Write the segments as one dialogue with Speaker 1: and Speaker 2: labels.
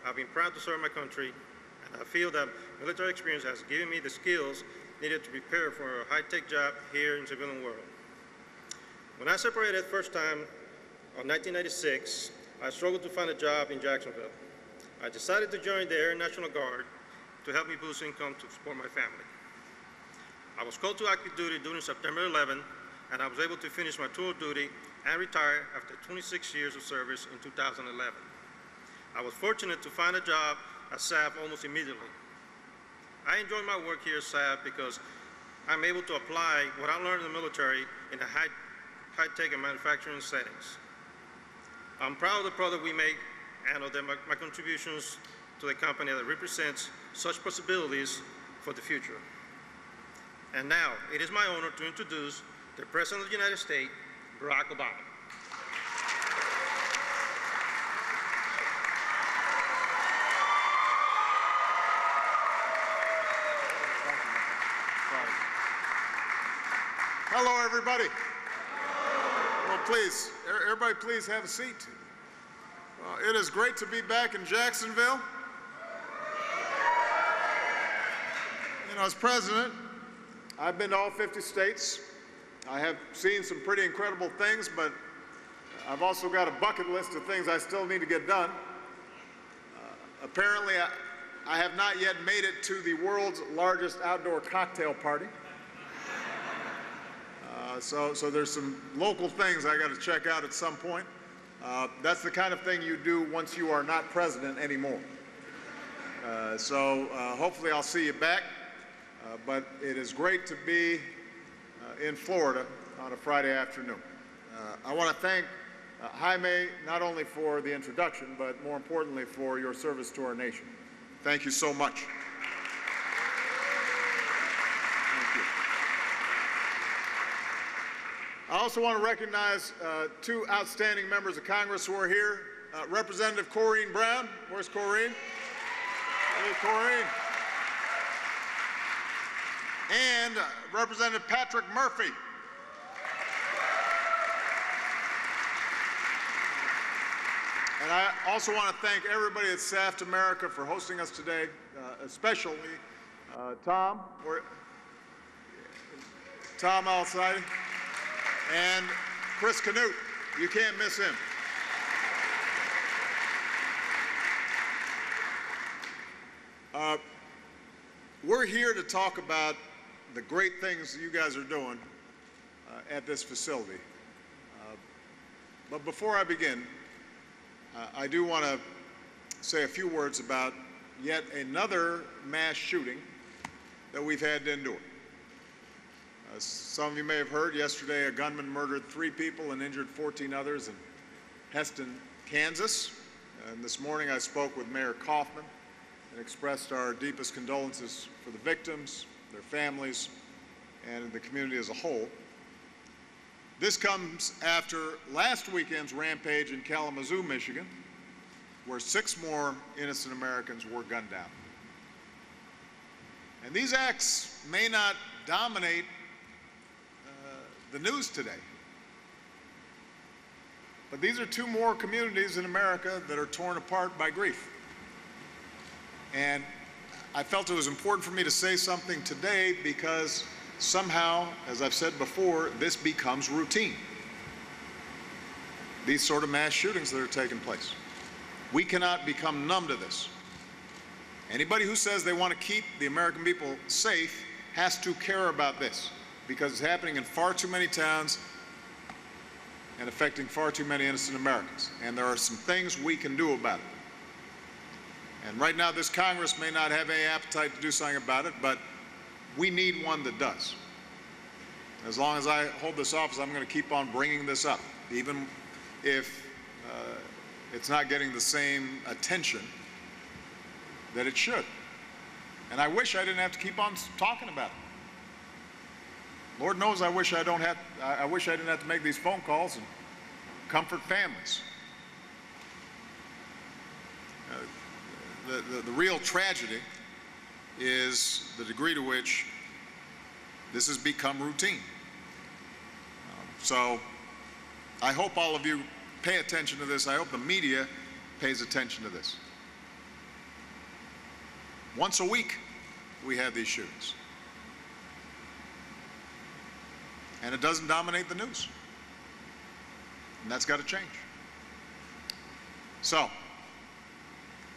Speaker 1: I've been proud to serve my country, and I feel that military experience has given me the skills needed to prepare for a high-tech job here in the civilian world. When I separated first time in 1996, I struggled to find a job in Jacksonville. I decided to join the Air National Guard to help me boost income to support my family. I was called to active duty during September 11, and I was able to finish my tour of duty and retire after 26 years of service in 2011. I was fortunate to find a job at Saft almost immediately. I enjoy my work here at Saft because I'm able to apply what I learned in the military in the high-tech and manufacturing settings. I'm proud of the product we make and of my contributions to the company that represents such possibilities for the future. And now, it is my honor to introduce the President of the United States, Barack Obama.
Speaker 2: Hello, everybody. Well, please, everybody please have a seat. It is great to be back in Jacksonville. You know, as president, I've been to all 50 states. I have seen some pretty incredible things, but I've also got a bucket list of things I still need to get done. Apparently, I have not yet made it to the world's largest outdoor cocktail party. So there's some local things I got to check out at some point. That's the kind of thing you do once you are not president anymore. Hopefully I'll see you back. But it is great to be in Florida on a Friday afternoon. I want to thank Jaime not only for the introduction, but more importantly for your service to our nation. Thank you so much. I also want to recognize two outstanding members of Congress who are here. Representative Corrine Brown. Where's Corrine? Hey, Corrine. And Representative Patrick Murphy. And I also want to thank everybody at Saft America for hosting us today, especially Tom Al-Saidi. And Chris Canute, you can't miss him. We're here to talk about the great things you guys are doing at this facility. But before I begin, I do want to say a few words about yet another mass shooting that we've had to endure. Some of you may have heard yesterday a gunman murdered 3 people and injured 14 others in Heston, Kansas. And this morning I spoke with Mayor Kaufman and expressed our deepest condolences for the victims, their families, and the community as a whole. This comes after last weekend's rampage in Kalamazoo, Michigan, where 6 more innocent Americans were gunned down. And these acts may not dominate the news today, but these are 2 more communities in America that are torn apart by grief. And I felt it was important for me to say something today because somehow, as I've said before, this becomes routine. These sort of mass shootings that are taking place. We cannot become numb to this. Anybody who says they want to keep the American people safe has to care about this, because it's happening in far too many towns and affecting far too many innocent Americans. And there are some things we can do about it. And right now, this Congress may not have any appetite to do something about it, but we need one that does. As long as I hold this office, I'm going to keep on bringing this up, even if it's not getting the same attention that it should. And I wish I didn't have to keep on talking about it. Lord knows I wish I didn't have to make these phone calls and comfort families. The real tragedy is the degree to which this has become routine. So I hope all of you pay attention to this. I hope the media pays attention to this. Once a week, we have these shootings. And it doesn't dominate the news. And that's got to change. So,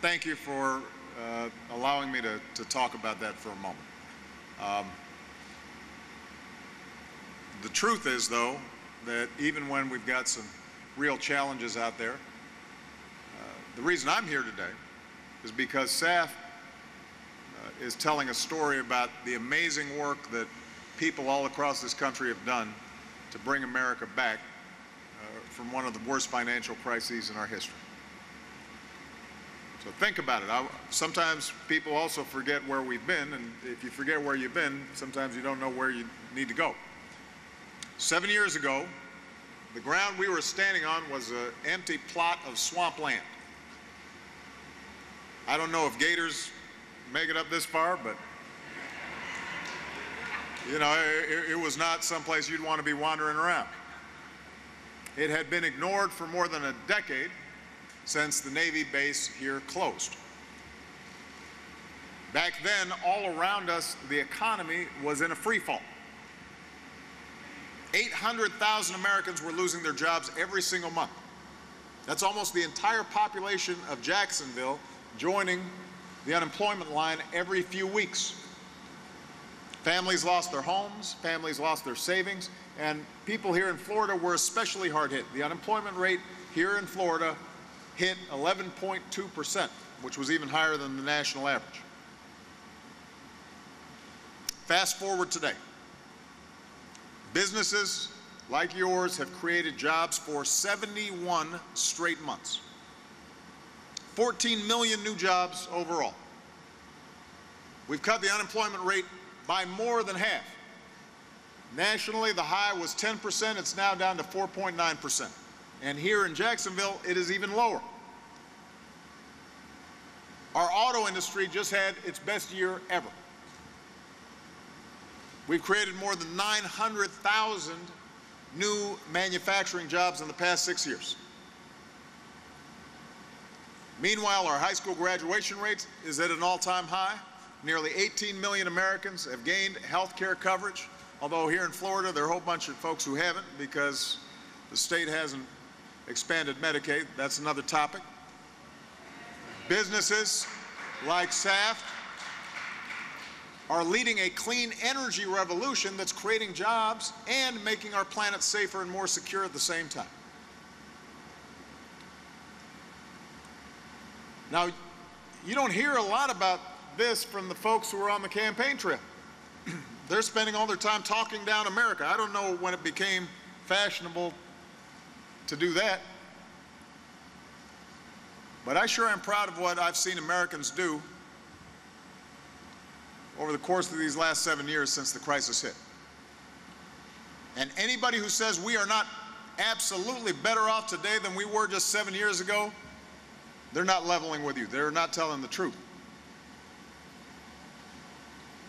Speaker 2: thank you for allowing me to talk about that for a moment. The truth is, though, that even when we've got some real challenges out there, the reason I'm here today is because Saft is telling a story about the amazing work that people all across this country have done to bring America back from one of the worst financial crises in our history. So think about it. Sometimes people also forget where we've been, and if you forget where you've been, sometimes you don't know where you need to go. 7 years ago, the ground we were standing on was an empty plot of swampland. I don't know if gators make it up this far, but you know, it was not someplace you'd want to be wandering around. It had been ignored for more than a decade since the Navy base here closed. Back then, all around us, the economy was in a free fall. 800,000 Americans were losing their jobs every single month. That's almost the entire population of Jacksonville joining the unemployment line every few weeks. Families lost their homes, families lost their savings, and people here in Florida were especially hard hit. The unemployment rate here in Florida hit 11.2%, which was even higher than the national average. Fast forward today. Businesses like yours have created jobs for 71 straight months. 14 million new jobs overall. We've cut the unemployment rate by more than half. Nationally, the high was 10%. It's now down to 4.9%. And here in Jacksonville, it is even lower. Our auto industry just had its best year ever. We've created more than 900,000 new manufacturing jobs in the past 6 years. Meanwhile, our high school graduation rate is at an all-time high. Nearly 18 million Americans have gained health care coverage, although here in Florida there are a whole bunch of folks who haven't because the state hasn't expanded Medicaid. That's another topic. Businesses like Saft are leading a clean energy revolution that's creating jobs and making our planet safer and more secure at the same time. Now, you don't hear a lot about this from the folks who are on the campaign trail. They're spending all their time talking down America. I don't know when it became fashionable to do that. But I sure am proud of what I've seen Americans do over the course of these last 7 years since the crisis hit. And anybody who says we are not absolutely better off today than we were just 7 years ago, they're not leveling with you. They're not telling the truth.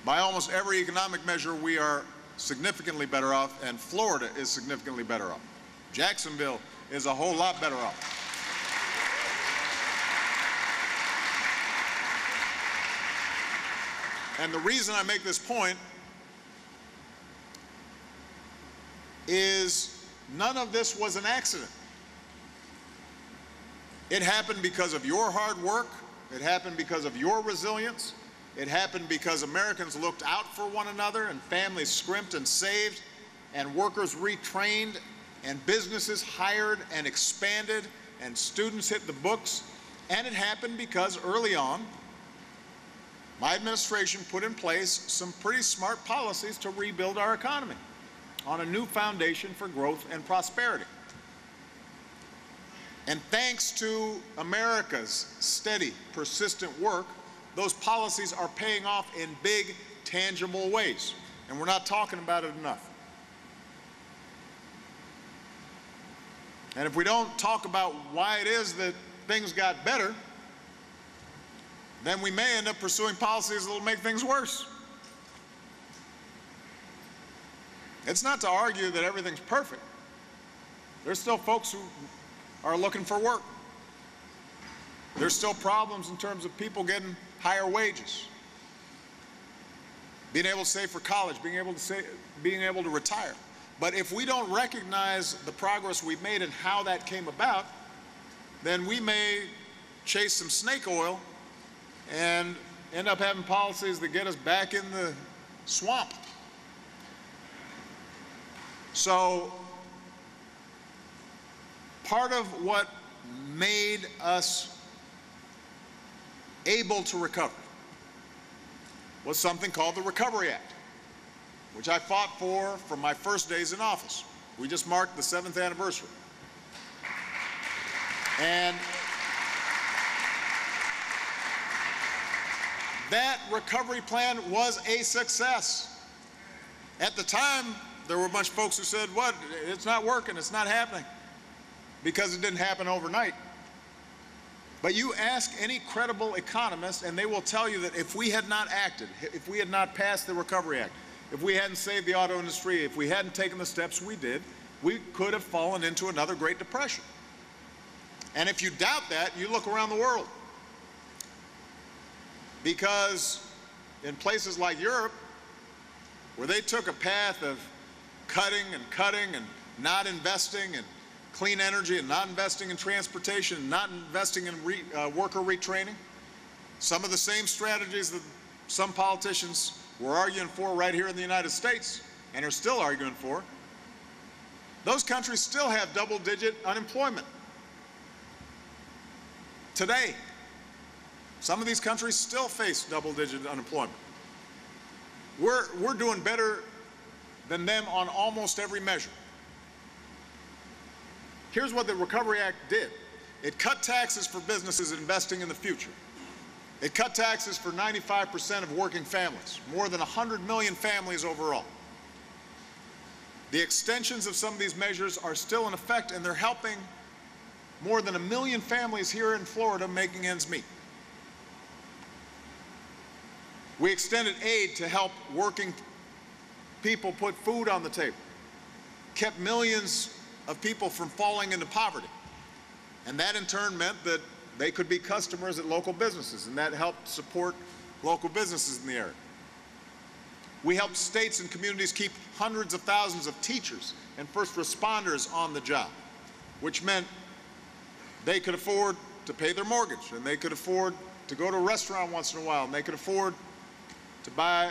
Speaker 2: By almost every economic measure, we are significantly better off, and Florida is significantly better off. Jacksonville is a whole lot better off. And the reason I make this point is none of this was an accident. It happened because of your hard work. It happened because of your resilience. It happened because Americans looked out for one another, and families scrimped and saved, and workers retrained, and businesses hired and expanded, and students hit the books. And it happened because early on, my administration put in place some pretty smart policies to rebuild our economy on a new foundation for growth and prosperity. And thanks to America's steady, persistent work, those policies are paying off in big, tangible ways. And we're not talking about it enough. And if we don't talk about why it is that things got better, then we may end up pursuing policies that will make things worse. It's not to argue that everything's perfect. There's still folks who are looking for work. There's still problems in terms of people getting higher wages. being able to save for college, being able to retire. But if we don't recognize the progress we've made and how that came about, then we may chase some snake oil and end up having policies that get us back in the swamp. So part of what made us able to recover was something called the Recovery Act, which I fought for from my first days in office. We just marked the 7th anniversary. And that recovery plan was a success. At the time, there were a bunch of folks who said, what, it's not working, it's not happening, because it didn't happen overnight. But you ask any credible economist, and they will tell you that if we had not acted, if we had not passed the Recovery Act, if we hadn't saved the auto industry, if we hadn't taken the steps we did, we could have fallen into another Great Depression. And if you doubt that, you look around the world. Because in places like Europe, where they took a path of cutting and not investing in clean energy and not investing in transportation and not investing in worker retraining, some of the same strategies that some politicians were arguing for right here in the United States and are still arguing for, those countries still have double-digit unemployment. Today, some of these countries still face double-digit unemployment. We're doing better than them on almost every measure. Here's what the Recovery Act did. It cut taxes for businesses investing in the future. It cut taxes for 95% of working families, more than 100 million families overall. The extensions of some of these measures are still in effect, and they're helping more than 1 million families here in Florida making ends meet. We extended aid to help working people put food on the table, kept millions of people from falling into poverty. And that in turn meant that they could be customers at local businesses, and that helped support local businesses in the area. We helped states and communities keep hundreds of thousands of teachers and first responders on the job, which meant they could afford to pay their mortgage, and they could afford to go to a restaurant once in a while, and they could afford to buy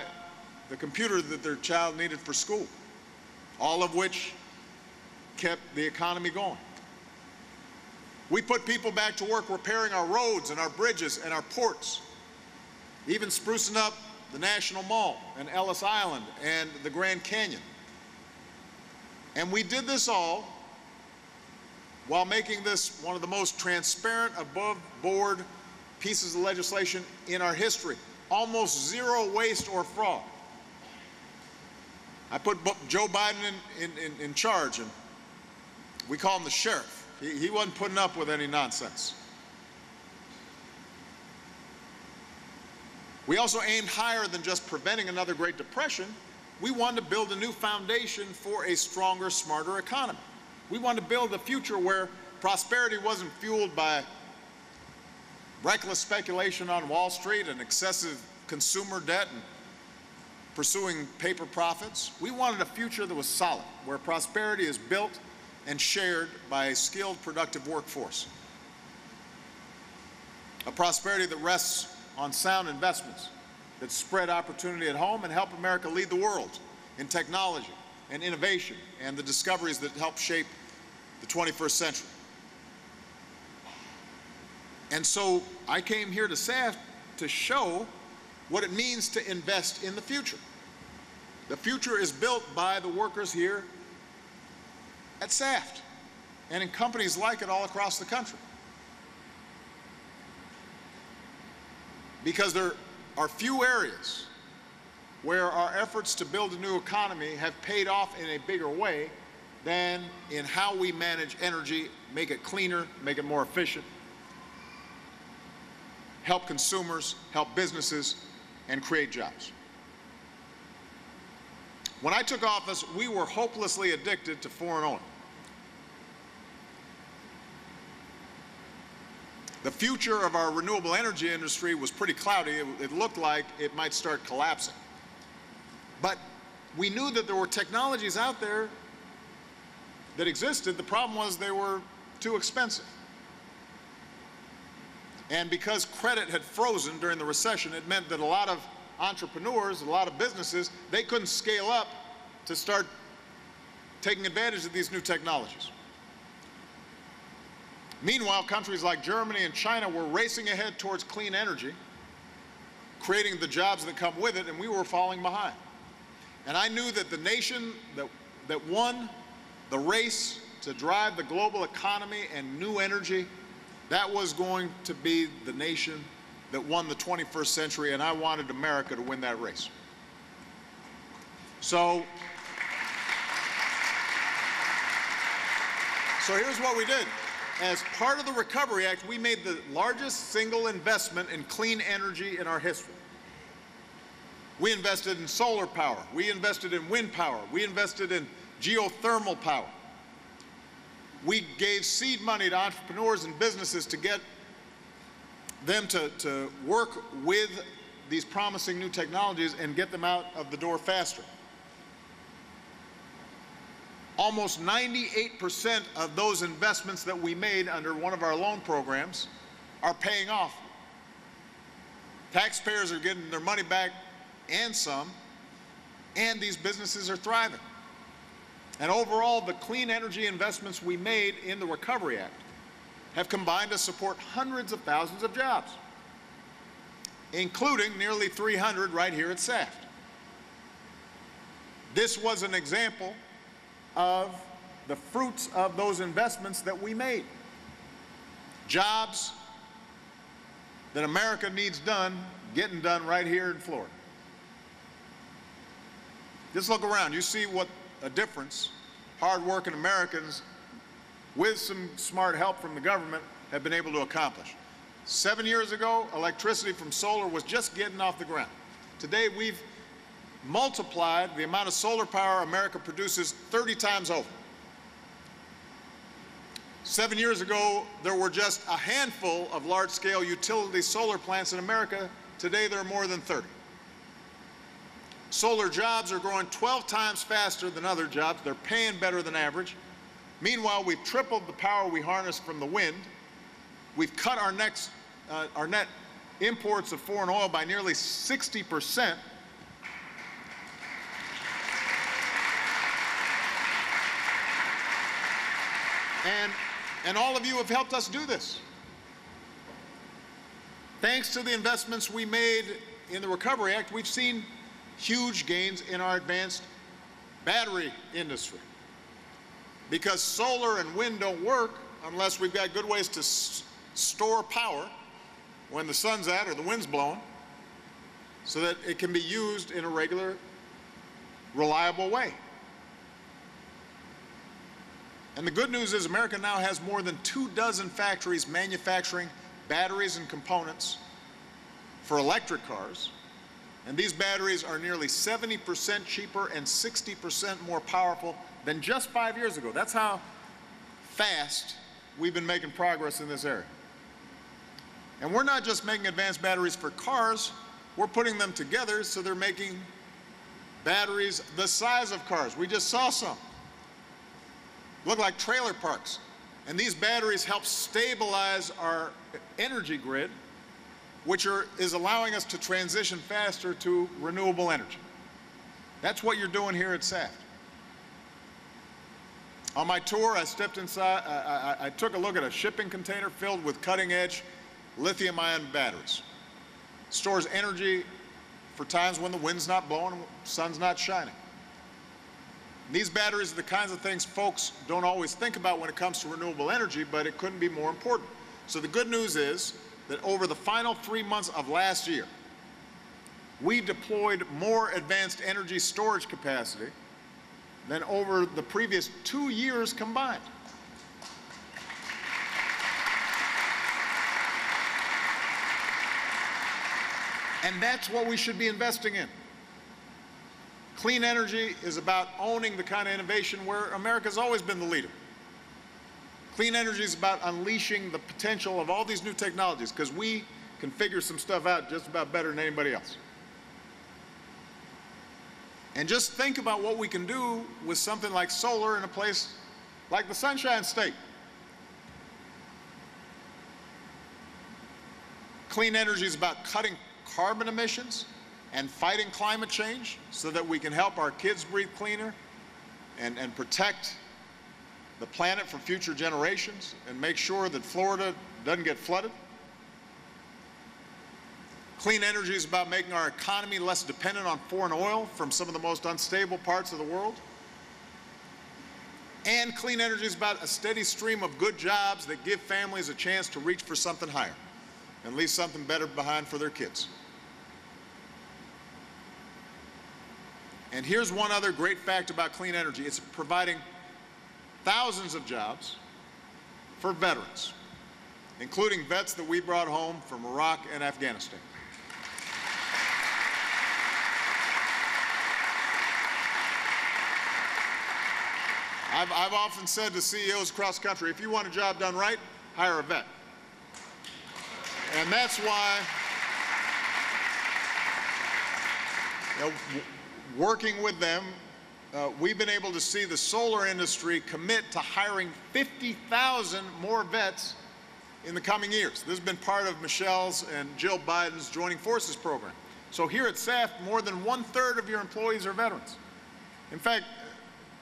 Speaker 2: the computer that their child needed for school, all of which kept the economy going. We put people back to work repairing our roads and our bridges and our ports, even sprucing up the National Mall and Ellis Island and the Grand Canyon. And we did this all while making this one of the most transparent, above-board pieces of legislation in our history. Almost zero waste or fraud. I put Joe Biden in charge, and we call him the sheriff. He wasn't putting up with any nonsense. We also aimed higher than just preventing another Great Depression. We wanted to build a new foundation for a stronger, smarter economy. We wanted to build a future where prosperity wasn't fueled by reckless speculation on Wall Street and excessive consumer debt and pursuing paper profits. We wanted a future that was solid, where prosperity is built and shared by a skilled, productive workforce. A prosperity that rests on sound investments that spread opportunity at home and help America lead the world in technology and innovation and the discoveries that help shape the 21st century. And so I came here to Saft to show what it means to invest in the future. The future is built by the workers here at Saft and in companies like it all across the country. Because there are few areas where our efforts to build a new economy have paid off in a bigger way than in how we manage energy, make it cleaner, make it more efficient, help consumers, help businesses, and create jobs. When I took office, we were hopelessly addicted to foreign oil. The future of our renewable energy industry was pretty cloudy. It looked like it might start collapsing. But we knew that there were technologies out there that existed. The problem was they were too expensive. And because credit had frozen during the recession, it meant that a lot of entrepreneurs, a lot of businesses, they couldn't scale up to start taking advantage of these new technologies. Meanwhile, countries like Germany and China were racing ahead towards clean energy, creating the jobs that come with it, and we were falling behind. And I knew that the nation that won the race to drive the global economy and new energy, that was going to be the nation that won the 21st century, and I wanted America to win that race. So here's what we did. As part of the Recovery Act, we made the largest single investment in clean energy in our history. We invested in solar power. We invested in wind power. We invested in geothermal power. We gave seed money to entrepreneurs and businesses to get them to work with these promising new technologies and get them out of the door faster. Almost 98% of those investments that we made under one of our loan programs are paying off. Taxpayers are getting their money back and some, and these businesses are thriving. And overall, the clean energy investments we made in the Recovery Act have combined to support hundreds of thousands of jobs, including nearly 300 right here at Saft. This was an example of the fruits of those investments that we made. Jobs that America needs done, getting done right here in Florida. Just look around. You see what a difference hard-working Americans with some smart help from the government have been able to accomplish. 7 years ago, electricity from solar was just getting off the ground. Today, we've multiplied the amount of solar power America produces 30 times over. 7 years ago, there were just a handful of large-scale utility solar plants in America. Today, there are more than 30. Solar jobs are growing 12 times faster than other jobs. They're paying better than average. Meanwhile, we've tripled the power we harness from the wind. We've cut our net imports of foreign oil by nearly 60%. And all of you have helped us do this. Thanks to the investments we made in the Recovery Act, we've seen huge gains in our advanced battery industry. Because solar and wind don't work unless we've got good ways to store power when the sun's out or the wind's blowing, so that it can be used in a regular, reliable way. And the good news is America now has more than 24 factories manufacturing batteries and components for electric cars. And these batteries are nearly 70% cheaper and 60% more powerful than just 5 years ago. That's how fast we've been making progress in this area. And we're not just making advanced batteries for cars, we're putting them together so they're making batteries the size of cars. We just saw some. Look like trailer parks. And these batteries help stabilize our energy grid, which is allowing us to transition faster to renewable energy. That's what you're doing here at Saft. On my tour, I stepped inside, I took a look at a shipping container filled with cutting-edge lithium-ion batteries. It stores energy for times when the wind's not blowing and the sun's not shining. These batteries are the kinds of things folks don't always think about when it comes to renewable energy, but it couldn't be more important. So the good news is that over the final 3 months of last year, we deployed more advanced energy storage capacity than over the previous 2 years combined. And that's what we should be investing in. Clean energy is about owning the kind of innovation where America's always been the leader. Clean energy is about unleashing the potential of all these new technologies, because we can figure some stuff out just about better than anybody else. And just think about what we can do with something like solar in a place like the Sunshine State. Clean energy is about cutting carbon emissions and fighting climate change so that we can help our kids breathe cleaner and protect the planet for future generations and make sure that Florida doesn't get flooded. Clean energy is about making our economy less dependent on foreign oil from some of the most unstable parts of the world. And clean energy is about a steady stream of good jobs that give families a chance to reach for something higher and leave something better behind for their kids. And here's one other great fact about clean energy. It's providing thousands of jobs for veterans, including vets that we brought home from Iraq and Afghanistan. I've often said to CEOs across the country, if you want a job done right, hire a vet. And that's why, working with them, we've been able to see the solar industry commit to hiring 50,000 more vets in the coming years. This has been part of Michelle's and Jill Biden's Joining Forces program. So here at Saft, more than 1/3 of your employees are veterans. In fact,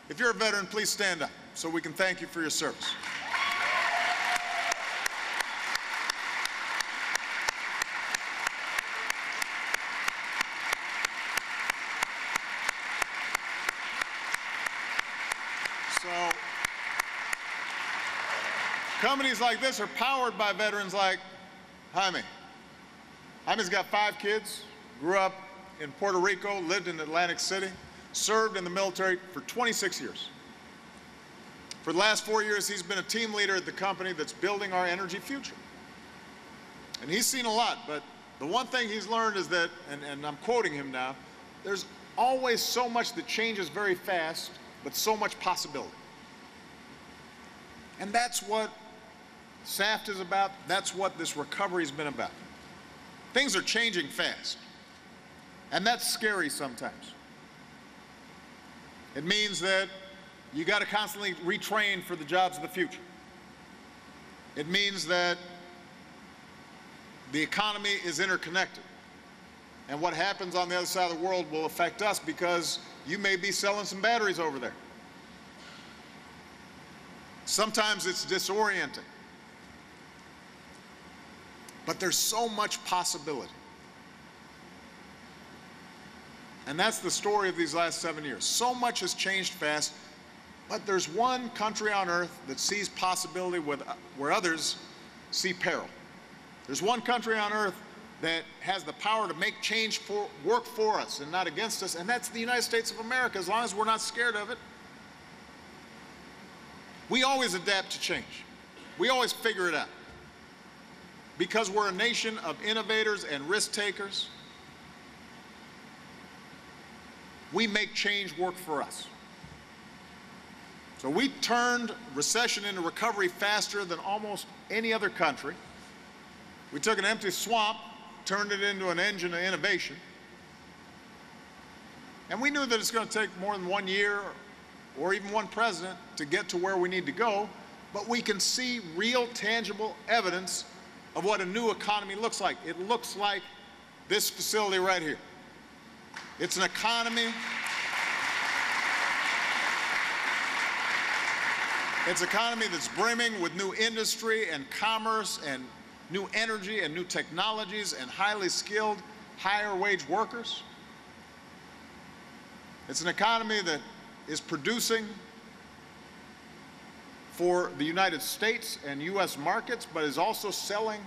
Speaker 2: if you're a veteran, please stand up so we can thank you for your service. So, companies like this are powered by veterans like Jaime. Jaime's got 5 kids, grew up in Puerto Rico, lived in Atlantic City, served in the military for 26 years. For the last 4 years, he's been a team leader at the company that's building our energy future. And he's seen a lot, but the one thing he's learned is that, and I'm quoting him now, there's always so much that changes very fast, but so much possibility. And that's what Saft is about. That's what this recovery's been about. Things are changing fast, and that's scary sometimes. It means that you got to constantly retrain for the jobs of the future. It means that the economy is interconnected, and what happens on the other side of the world will affect us because you may be selling some batteries over there. Sometimes it's disorienting, but there's so much possibility. And that's the story of these last 7 years. So much has changed fast, but there's one country on earth that sees possibility where others see peril. There's one country on earth that has the power to make change work for us and not against us, and that's the United States of America, as long as we're not scared of it. We always adapt to change. We always figure it out. Because we're a nation of innovators and risk takers, we make change work for us. So we turned recession into recovery faster than almost any other country. We took an empty swamp, turned it into an engine of innovation. And we knew that it's going to take more than 1 year or even one president to get to where we need to go, but we can see real, tangible evidence of what a new economy looks like. It looks like this facility right here. It's an economy. It's an economy that's brimming with new industry and commerce and new energy and new technologies and highly skilled, higher wage workers. It's an economy that is producing for the United States and U.S. markets, but is also selling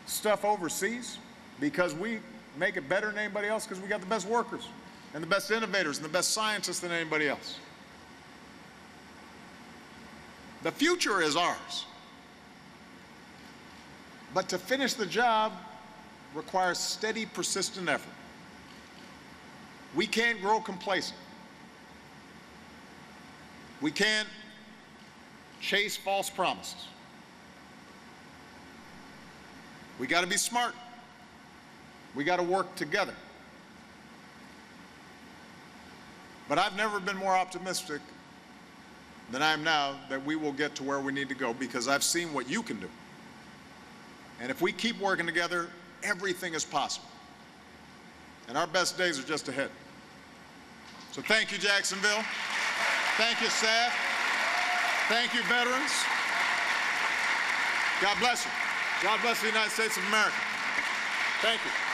Speaker 2: stuff overseas because we make it better than anybody else because we got the best workers and the best innovators and the best scientists than anybody else. The future is ours. But to finish the job requires steady, persistent effort. We can't grow complacent. We can't chase false promises. We got to be smart. We got to work together. But I've never been more optimistic than I am now that we will get to where we need to go, because I've seen what you can do. And if we keep working together, everything is possible. And our best days are just ahead. So thank you, Jacksonville. Thank you, Saft. Thank you, veterans. God bless you. God bless the United States of America. Thank you.